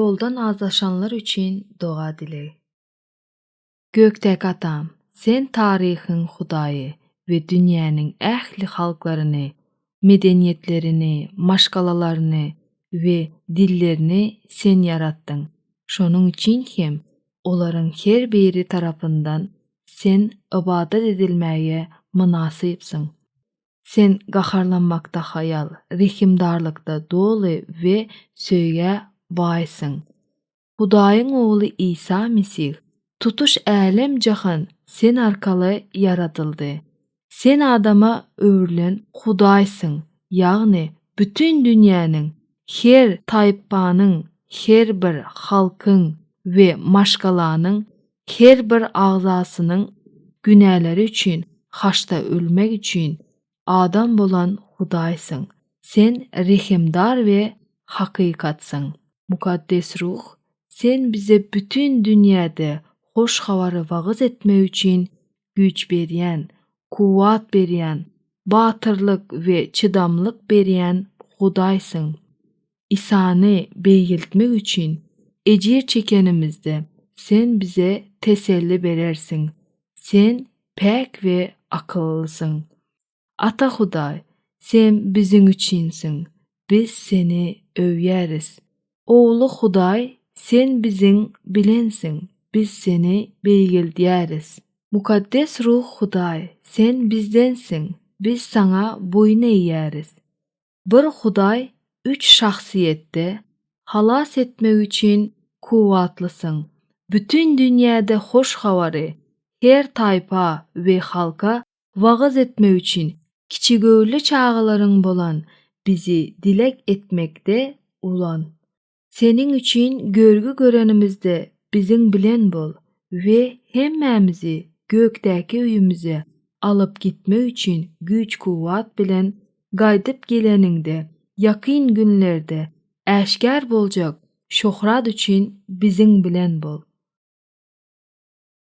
Yoldan azlaşanlar üçün dua dile. Gökdəki Atam, sen tarixin Xudayı ve dünyanın əhli halklarını, medeniyetlerini, maşqalalarını ve dillerini sen yarattın. Şonun için hem onların her biri tarafından sen ibadet edilmeye münasipsin. Sen gaharlanmakta hayal, rihimdarlıkta dolu ve söye baysın. Hudaýyň ogly İsa Mesih tutuş älem jahan sen arkaly yaratyldy. Sen adama öwrilen Hudaýsyň, ýagny bütün dünýäniň, her taýpanyň, her bir halkyň we maşgalanyň, her bir agzasynyň günäleri üçin haçta ölmek üçin adam bolan Hudaýsyň. Sen rehimdar we hakykatsyň. Mukaddes ruh, sen bize bütün dünyada hoş habary wagyz etmek üçin güç berýän, kuwat berýän, batyrlyk we çydamlyk berýän Hudaýsyň. İsany beýiltmek üçin ejir çekenimizde sen bize teselli berersiň. Sen päk we akyllysyň. Ata Hudaý, sen biziň üçinsiň. Biz seni öwýäris. Ogly Hudaý, sen biziň bilensiň. Biz seni beýgildýäris. Mukaddes ruh Hudaý, sen bizdensiň. Biz sana boyun eýýäris. Bir Hudaý üç şahsiýetde halas etmek üçin kuwatlysyň. Bütün dünýäde hoş habary her taýpa we halka wagyz etmek üçin kiçigöwli çağalaryň bolan bizi dilek etmekde ulan. Seniň üçin görgü görenimizde biziň bilen bol we hemmämizi gökdäki öýümüze alyp gitmek üçin güç kuwat bilen gaýdyp geleningde ýakyn günlerde äşkär boljak şöhrat üçin biziň bilen bol.